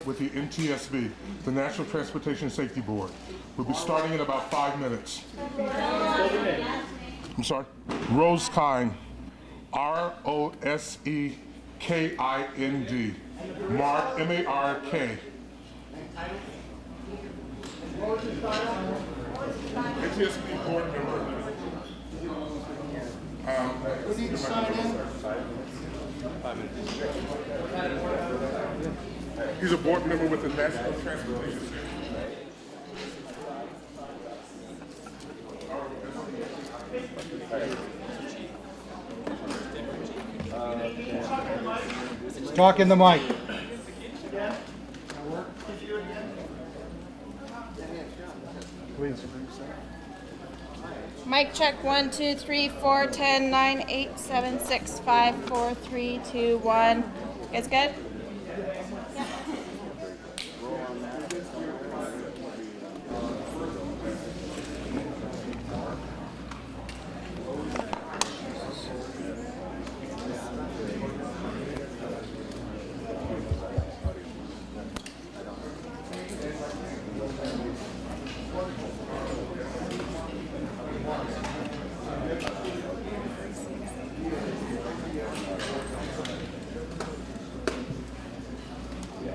with the NTSB, the National Transportation Safety Board. We'll be starting in about 5 minutes. I'm sorry? Rosekind, R-O-S-E-K-I-N-D. Mark, M-A-R-K. NTSB board member. We need to sign in. He's a board member with the National Transportation Safety Board. Talk in the mic. Please. Mic check 1, 2, 3, 4, 10, 9, 8, 7, 6, 5, 4, 3, 2, 1. You guys good? Yeah.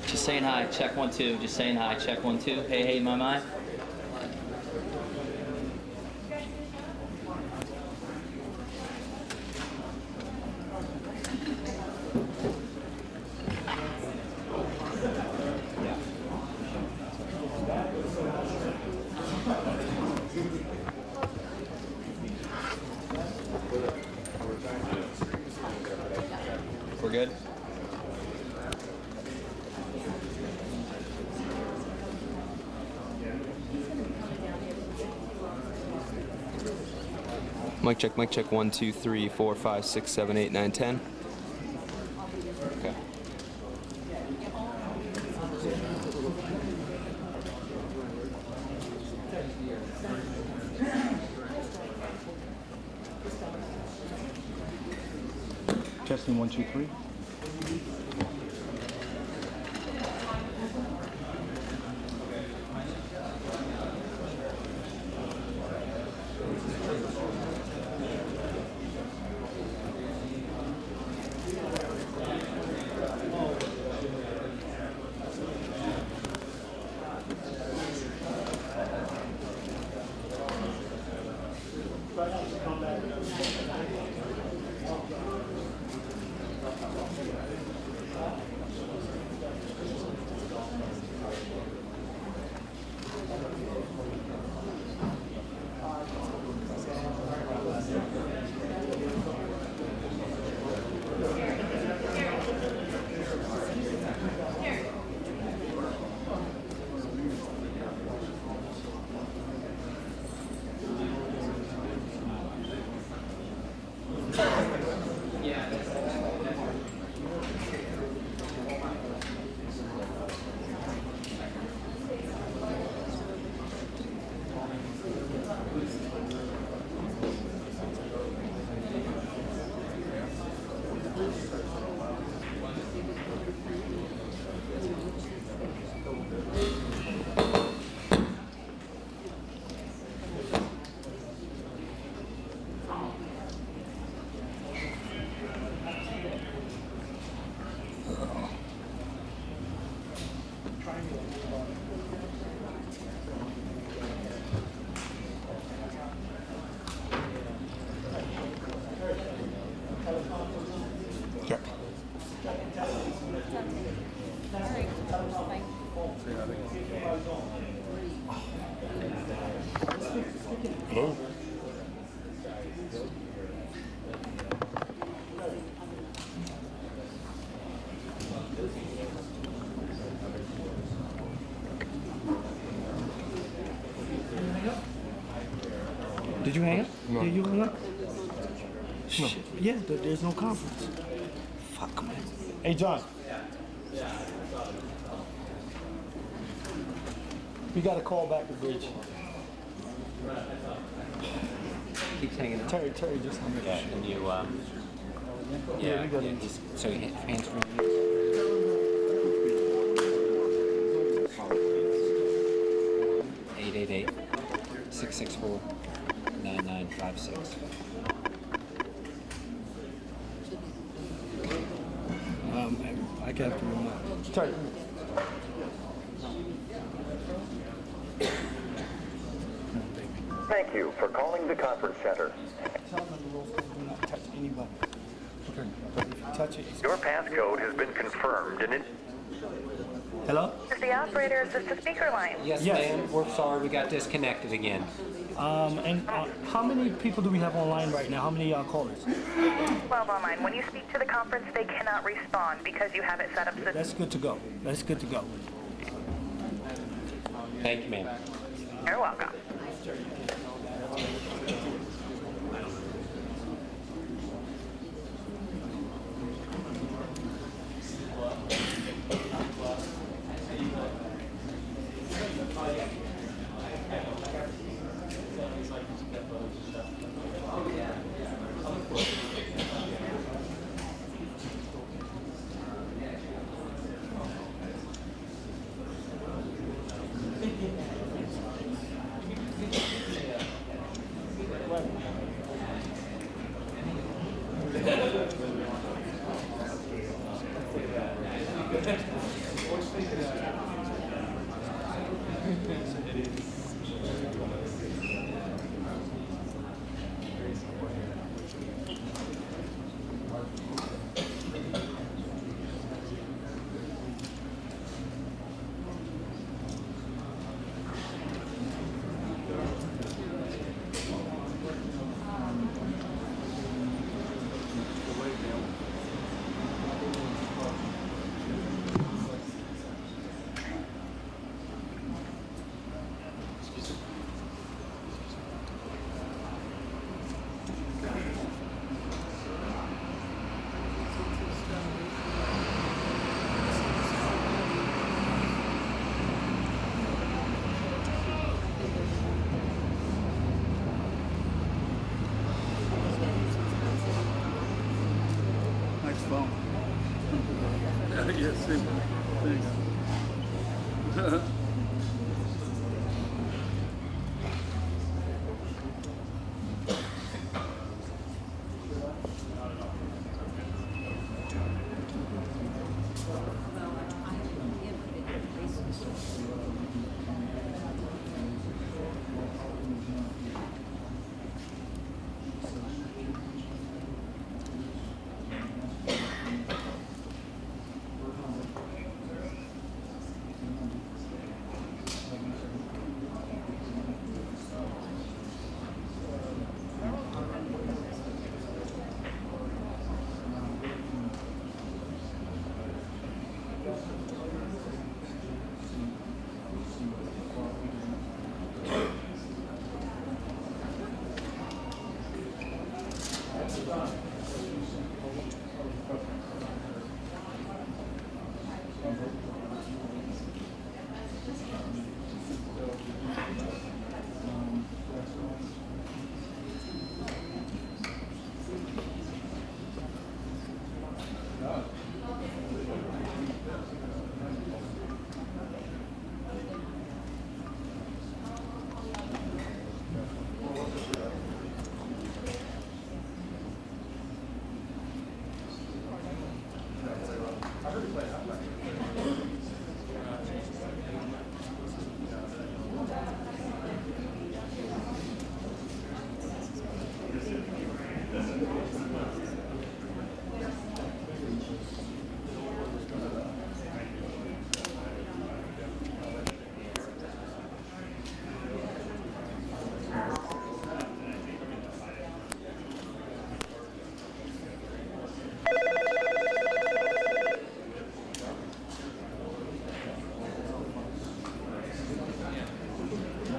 Just saying hi, check 1, 2. Just saying hi, check 1, 2. Hey, hey, my. We're good? Mic check, 1, 2, 3, 4, 5, 6, 7, 8, 9, 10. Okay. Testing 1, 2, 3. Hello? Did you hang up? No. Did you hang up? No. Shit. Yeah, there's no conference. Fuck, man. Hey, John. We got to call back the bridge. Keeps hanging up. Terry, just hung up. Yeah, can you, Yeah, we got it. So you hands free. 888-664-9956. I got to remember. Tight. Thank you for calling the conference center. Tell them the rules do not touch any button. Okay. But if you touch it, it's... Your passcode has been confirmed and it... Hello? Is the operator, is this the speaker line? Yes, Yes. ma'am. We're sorry we got disconnected again. How many people do we have online right now? How many callers? 12 online. When you speak to the conference, they cannot respond because you have it set up. That's good to go. That's good to go. Thank you, ma'am. You're welcome. Nice phone. Yes, same thing.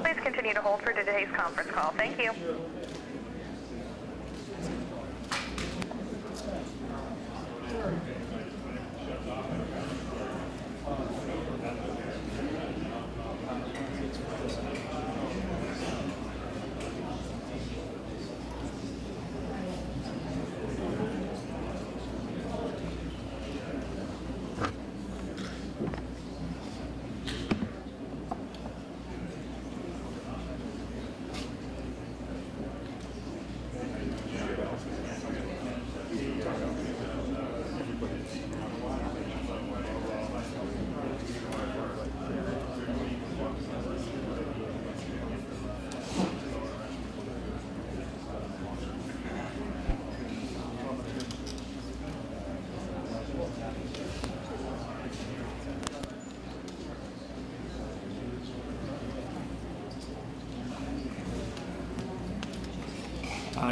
Please continue to hold for today's conference call. Thank you.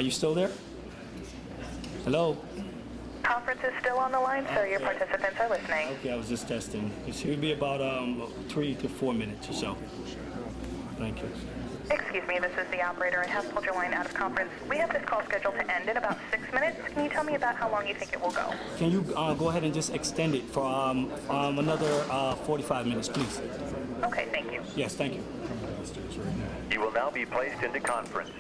Are you still there? Hello? Conference is still on the line, sir. Your participants are listening. Okay, I was just testing. It should be about 3 to 4 minutes or so. Thank you. Excuse me, this is the operator. I have pulled your line out of conference. We have this call scheduled to end in about 6 minutes. Can you tell me about how long you think it will go? Can you go ahead and just extend it for another 45 minutes, please? Okay, thank you. Yes, thank you. You will now be placed into conference.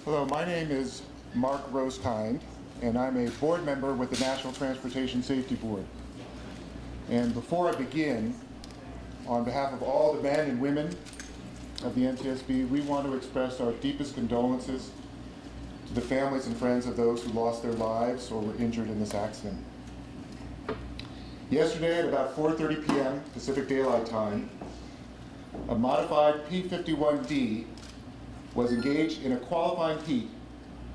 Hello, my name is Mark Rosekind, and I'm a board member with the National Transportation Safety Board. And before I begin, on behalf of all the men and women of the NTSB, we want to express our deepest condolences to the families and friends of those who lost their lives or were injured in this accident. Yesterday at about 4:30 p.m. Pacific Daylight Time, a modified P-51D was engaged in a qualifying heat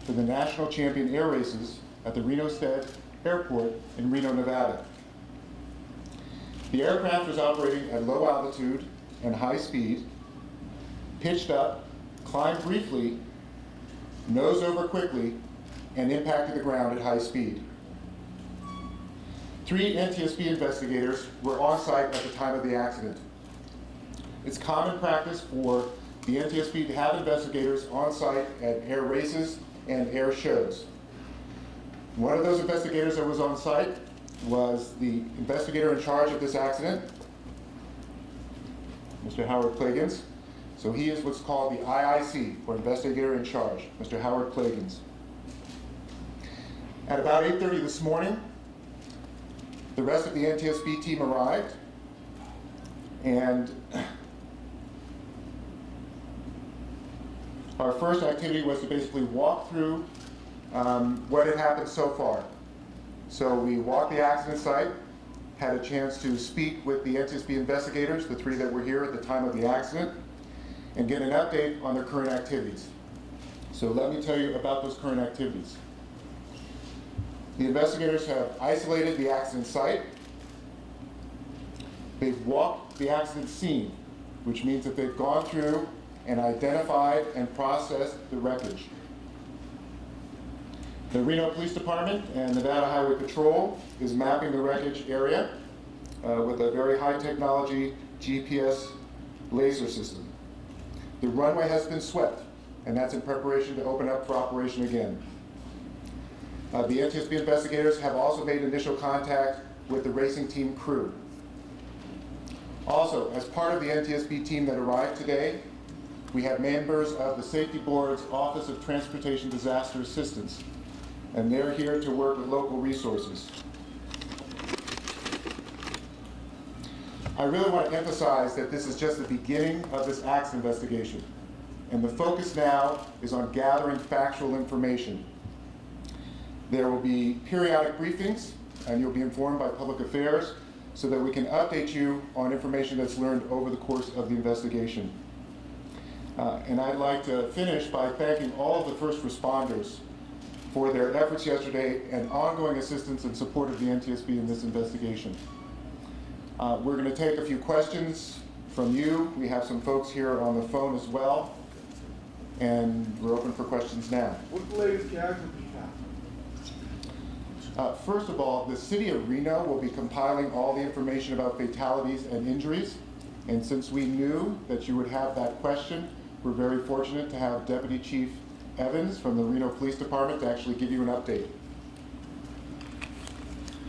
for the National Champion Air Races at the Reno Airport in Reno, Nevada. The aircraft was operating at low altitude and high speed, pitched up, climbed briefly, nosed over quickly, and impacted the ground at high speed. 3 NTSB investigators were on site at the time of the accident. It's common practice for the NTSB to have investigators on site at air races and air shows. One of those investigators that was on site was the investigator in charge of this accident, Mr. Howard Plagans. So he is what's called the IIC, or investigator in charge, Mr. Howard Plagans. At about 8:30 this morning, the rest of the NTSB team arrived, and our first activity was to basically walk through what had happened so far. So we walked the accident site, had a chance to speak with the NTSB investigators, the 3 that were here at the time of the accident, and get an update on their current activities. So let me tell you about those current activities. The investigators have isolated the accident site. They've walked the accident scene, which means that they've gone through and identified and processed the wreckage. The Reno Police Department and Nevada Highway Patrol is mapping the wreckage area with a very high technology GPS laser system. The runway has been swept, and that's in preparation to open up for operation again. The NTSB investigators have also made initial contact with the racing team crew. Also, as part of the NTSB team that arrived today, we have members of the Safety Board's Office of Transportation Disaster Assistance, and they're here to work with local resources. I really want to emphasize that this is just the beginning of this accident investigation, and the focus now is on gathering factual information. There will be periodic briefings, and you'll be informed by Public Affairs so that we can update you on information that's learned over the course of the investigation. And I'd like to finish by thanking all of the first responders for their efforts yesterday and ongoing assistance and support of the NTSB in this investigation. We're going to take a few questions from you. We have some folks here on the phone as well, and we're open for questions now. What's the latest casualty count? First of all, the City of Reno will be compiling all the information about fatalities and injuries, and since we knew that you would have that question, we're very fortunate to have Deputy Chief Evans from the Reno Police Department to actually give you an update.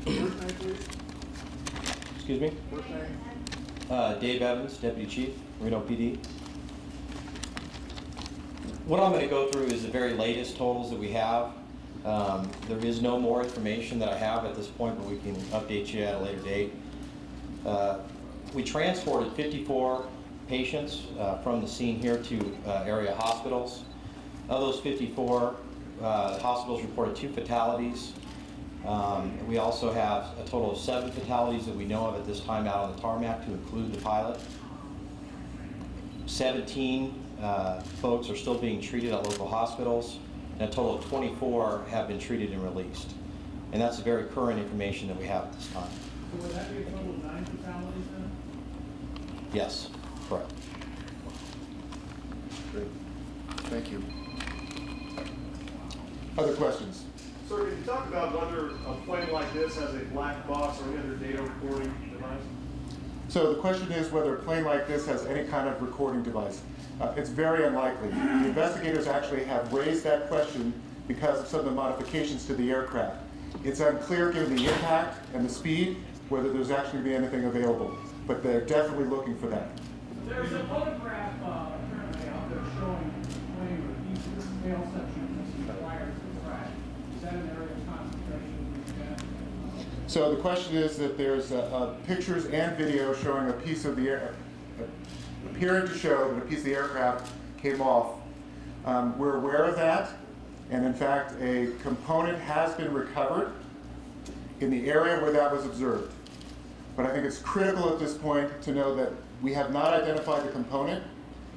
First name, please. Excuse me? First name. Dave Evans, Deputy Chief, Reno PD. What I'm going to go through is the very latest totals that we have. There is no more information that I have at this point, but we can update you at a later date. We transported 54 patients from the scene here to area hospitals. Of those 54, hospitals reported 2 fatalities We also have a total of 7 fatalities that we know of at this time out on the tarmac, to include the pilot. 17 folks are still being treated at local hospitals, and a total of 24 have been treated and released. And that's the very current information that we have at this time. So would that be a total of 9 fatalities then? Yes, correct. Great. Thank you. Other questions? Sir, can you talk about whether a plane like this has a black box or any other data recording device? So the question is whether a plane like this has any kind of recording device. It's very unlikely. The investigators actually have raised that question because of some of the modifications to the aircraft. It's unclear, given the impact and the speed, whether there's actually be anything available. But they're definitely looking for that. There's a photograph apparently out there showing a plane with a piece of the tail section missing the wires of the crash. Is that an area of concentration? So the question is that there's pictures and video showing a piece of the air, appearing to show that a piece of the aircraft came off. We're aware of that, and in fact, a component has been recovered in the area where that was observed. But I think it's critical at this point to know that we have not identified the component.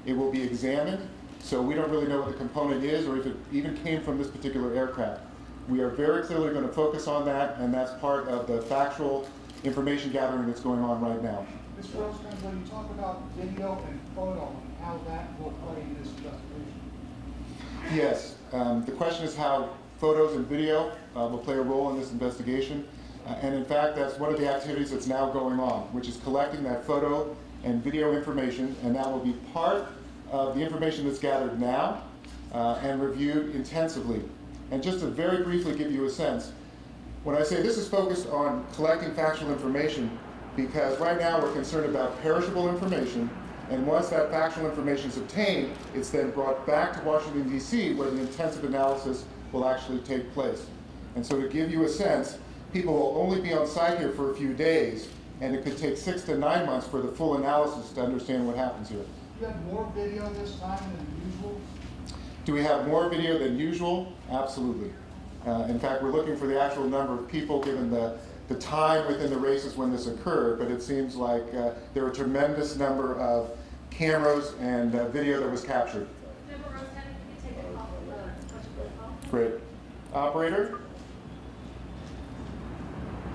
It will be examined, so we don't really know what the component is or if it even came from this particular aircraft. We are very clearly going to focus on that, and that's part of the factual information gathering that's going on right now. Mr. Rosecrans, when you talk about video and photo, how that will play in this investigation? Yes, the question is how photos and video will play a role in this investigation. And in fact, that's one of the activities that's now going on, which is collecting that photo and video information, and that will be part of the information that's gathered now and reviewed intensively. And just to very briefly give you a sense, when I say this is focused on collecting factual information, because right now we're concerned about perishable information, and once that factual information is obtained, it's then brought back to Washington, D.C., where the intensive analysis will actually take place. And so to give you a sense, people will only be on site here for a few days, and it could take 6 to 9 months for the full analysis to understand what happens here. Do you have more video this time than usual? Do we have more video than usual? Absolutely. In fact, we're looking for the actual number of people given the time within the races when this occurred, but it seems like there were a tremendous number of cameras and video that was captured. Great. Operator?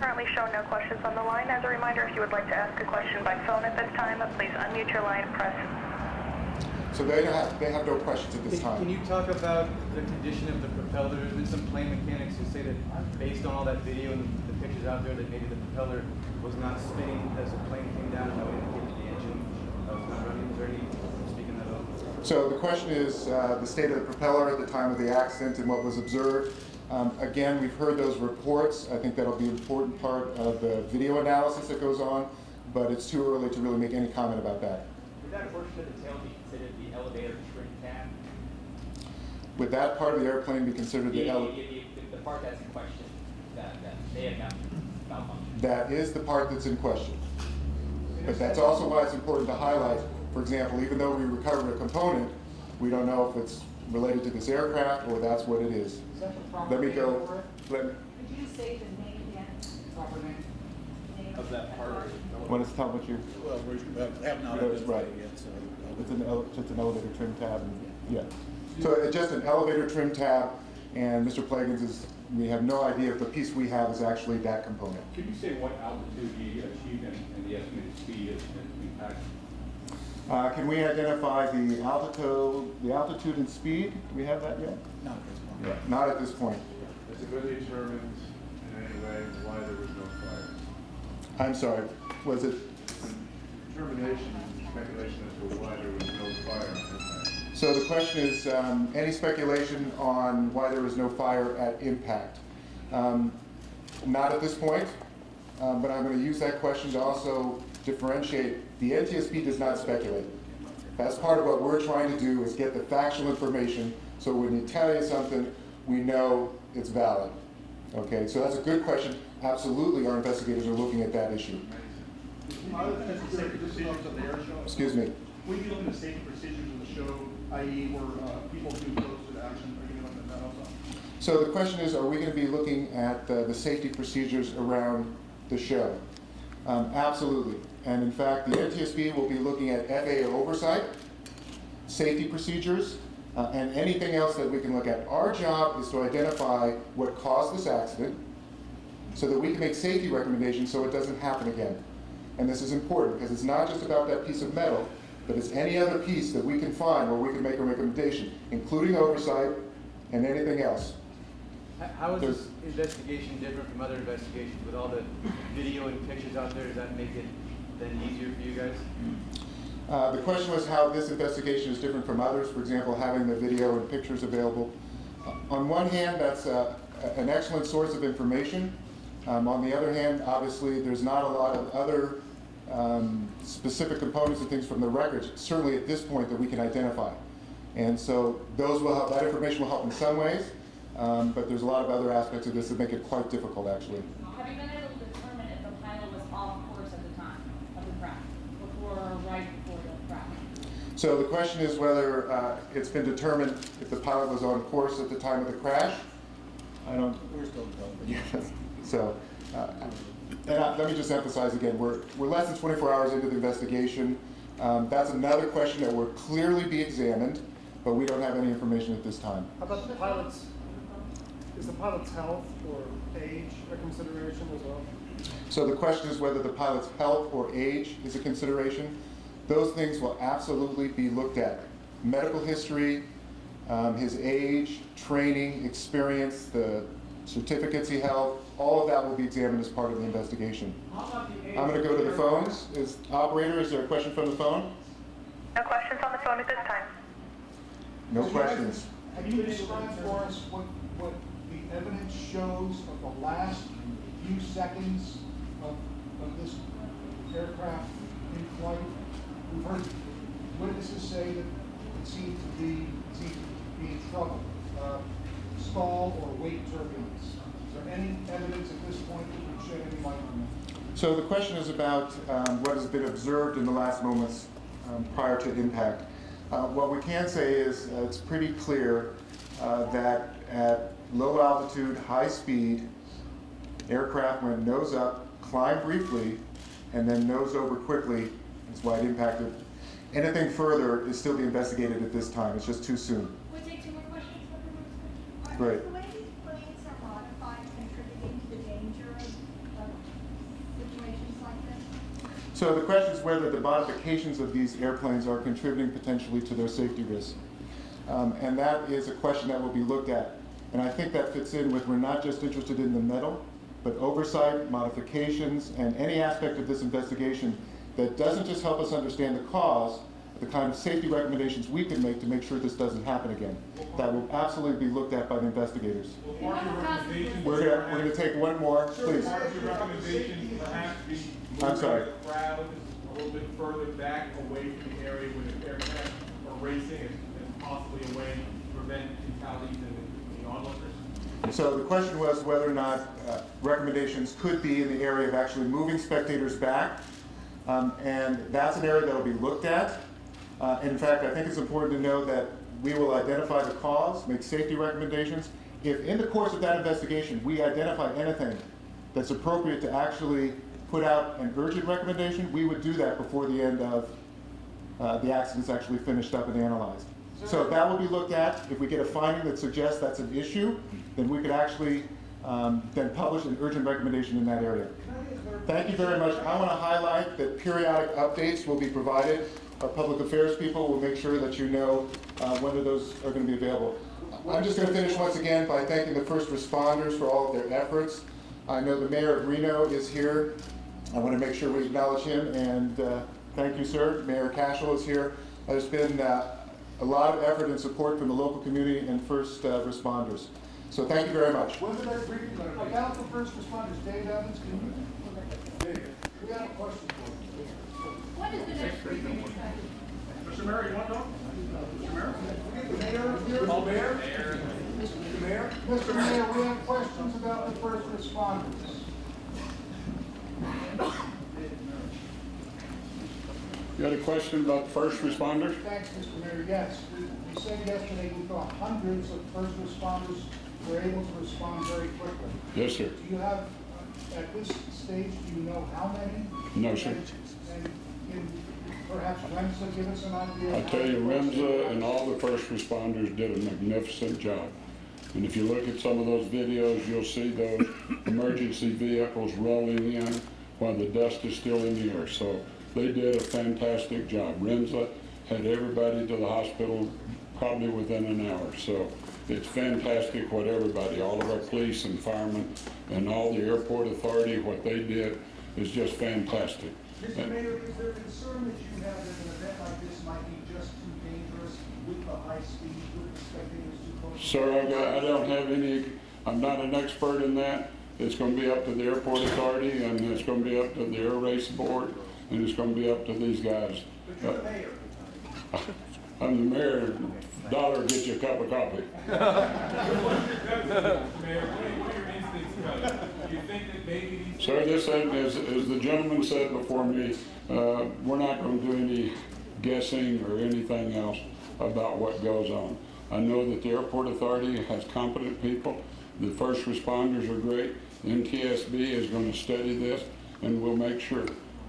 Currently show no questions on the line. As a reminder, if you would like to ask a question by phone at this time, please unmute your line and press. So they have no questions at this time. Can you talk about the condition of the propeller? There's been some plane mechanics who say that based on all that video and the pictures out there that maybe the propeller was not spinning as the plane came down, and that would indicate the engine was not running. Is there any speaking that up? So the question is the state of the propeller at the time of the accident and what was observed. Again, we've heard those reports. I think that'll be an important part of the video analysis that goes on, but it's too early to really make any comment about that. Would that portion of the tail be considered the elevator trim tab? Would that part of the airplane be considered the part that's in question, that may have malfunctioned? That is the part that's in question. But that's also why it's important to highlight, for example, even though we recovered a component, we don't know if it's related to this aircraft or that's what it is. Let me go. Could you say the name again? Proper name? Of that part? What is how much you? Well, we have not That's right. yet, so. It's an elevator trim tab. Yeah. So it's just an elevator trim tab, and Mr. Plagans is. We have no idea if the piece we have is actually that component. Can you say what altitude he achieved and the estimated speed of impact? Can we identify the altitude and speed? Do we have that yet? Not at this point. Yeah, not at this point. Has it been determined in any way why there was no fire? I'm sorry. Was it? Determination, speculation as to why there was no fire on impact. So the question is, any speculation on why there was no fire at impact? Not at this point, but I'm going to use that question to also differentiate. The NTSB does not speculate. That's part of what we're trying to do is get the factual information so when you tell you something, we know it's valid. Okay, so that's a good question. Absolutely, our investigators are looking at that issue. Excuse me. Will you be looking at safety procedures in the show, i.e. where people do close to the action? Are you looking at that also? So the question is, are we going to be looking at the safety procedures around the show? Absolutely. And in fact, the NTSB will be looking at FAA oversight, safety procedures, and anything else that we can look at. Our job is to identify what caused this accident so that we can make safety recommendations so it doesn't happen again. And this is important because it's not just about that piece of metal, but it's any other piece that we can find where we can make a recommendation, including oversight and anything else. How is this investigation different from other investigations? With all the video and pictures out there, does that make it then easier for you guys? The question was how this investigation is different from others, for example, having the video and pictures available. On one hand, that's an excellent source of information. On the other hand, obviously, there's not a lot of other specific components and things from the records, certainly at this point, that we can identify. And so those will help, that information will help in some ways, but there's a lot of other aspects of this that make it quite difficult, actually. Have you been able to determine if the pilot was off course at the time of the crash, before or right before the crash? So the question is whether it's been determined if the pilot was on course at the time of the crash. We're still developing. So, let me just emphasize again, we're less than 24 hours into the investigation. That's another question that will clearly be examined, but we don't have any information at this time. How about the pilot's, is the pilot's health or age a consideration as well? So the question is whether the pilot's health or age is a consideration. Those things will absolutely be looked at. Medical history, his age, training, experience, the certificates he held, all of that will be examined as part of the investigation. I'm going to go to the phones. Operator, is there a question from the phone? No questions on the phone at this time. No questions. Can you describe for us what the evidence shows of the last few seconds of this aircraft in flight? We've heard witnesses say that it seemed to be in trouble, stall or wake turbulence. Is there any evidence at this point that would shed any light on that? So the question is about what has been observed in the last moments prior to impact. What we can say is it's pretty clear that at low altitude, high speed, aircraft went nose up, climbed briefly, and then nose over quickly. That's why it impacted. Anything further is still being investigated at this time. It's just too soon. We'll take 2 more questions. Great. The way these planes are modified contributing to the danger of situations like this? So the question is whether the modifications of these airplanes are contributing potentially to their safety risk. And that is a question that will be looked at. And I think that fits in with, we're not just interested in the metal, but oversight, modifications, and any aspect of this investigation that doesn't just help us understand the cause, but the kind of safety recommendations we can make sure this doesn't happen again. That will absolutely be looked at by the investigators. We're going to take one more, please. I'm sorry. The crowd a little bit further back away from the area where the aircraft are racing and possibly away to prevent fatalities in the onlookers? So the question was whether or not recommendations could be in the area of actually moving spectators back. And that's an area that will be looked at. In fact, I think it's important to know that we will identify the cause, make safety recommendations. If in the course of that investigation we identify anything that's appropriate to actually put out an urgent recommendation, we would do that before the end of the accident's actually finished up and analyzed. So that will be looked at. If we get a finding that suggests that's an issue, then we could actually then publish an urgent recommendation in that area. Thank you very much. I want to highlight that periodic updates will be provided. Our public affairs people will make sure that you know whether those are going to be available. I'm just going to finish once again by thanking the first responders for all of their efforts. I know the mayor of Reno is here. I want to make sure we acknowledge him, and thank you, sir. Mayor Cashel is here. There's been a lot of effort and support from the local community and first responders. So thank you very much. Wasn't there briefing about the first responders? Dave Evans, we have a question for you. What is the next briefing? Mr. Mayor, you want to talk? Mr. Mayor? Mr. Mayor? Mr. Mayor? Mr. Mayor, we have questions about the first responders. You had a question about first responders? Thanks, Mr. Mayor. Yes, we said yesterday we thought hundreds of first responders were able to respond very quickly. Yes, sir. Do you have, at this stage, do you know how many? No, sir. And can perhaps Remsa give us an idea? I tell you, Remsa and all the first responders did a magnificent job. And if you look at some of those videos, you'll see those emergency vehicles rolling in while the dust is still in the air. So they did a fantastic job. Remsa had everybody to the hospital probably within an hour. So it's fantastic what everybody, all of our police and firemen and all the airport authority, what they did is just fantastic. Mr. Mayor, is there concern that you have that an event like this might be just too dangerous with the high speed, with the spectators too close? Sir, I don't have any, I'm not an expert in that. It's going to be up to the airport authority, and it's going to be up to the air race board, and it's going to be up to these guys. But you're the mayor. I'm the mayor. Dollar gets you a cup of coffee. Mayor, what are your instincts about it? Do you think that maybe these... Sir, this, as the gentleman said before me, we're not going to do any guessing or anything else about what goes on. I know that the airport authority has competent people. The first responders are great. NTSB is going to study this, and we'll make sure.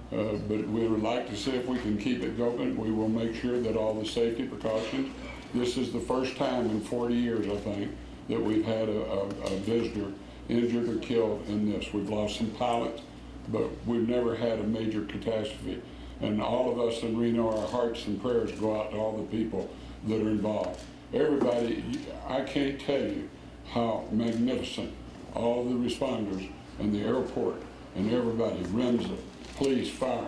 But we would like to see if we can keep it going. We will make sure that all the safety precautions. This is the first time in 40 years, I think, that we've had a visitor injured or killed in this. We've lost some pilots, but we've never had a major catastrophe. And all of us in Reno, our hearts and prayers go out to all the people that are involved. Everybody, I can't tell you how magnificent all the responders and the airport and everybody, Remsa, police, fire,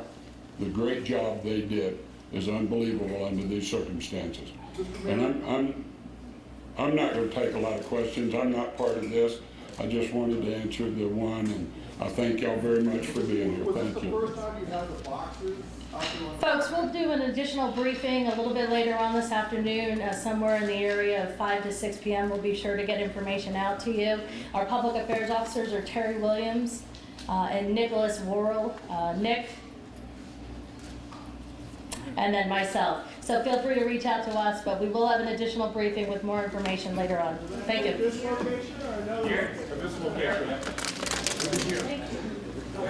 the great job they did is unbelievable under these circumstances. And I'm not going to take a lot of questions. I'm not part of this. I just wanted to answer the one, and I thank y'all very much for being here. Thank you. Was this the first time you had the boxers out there on... Folks, we'll do an additional briefing a little bit later on this afternoon, somewhere in the area of 5 to 6 p.m. We'll be sure to get information out to you. Our public affairs officers are Terry Williams and Nicholas Worrell, Nick, and then myself. So feel free to reach out to us, but we will have an additional briefing with more information later on. Thank you. This location or another? Here, this location.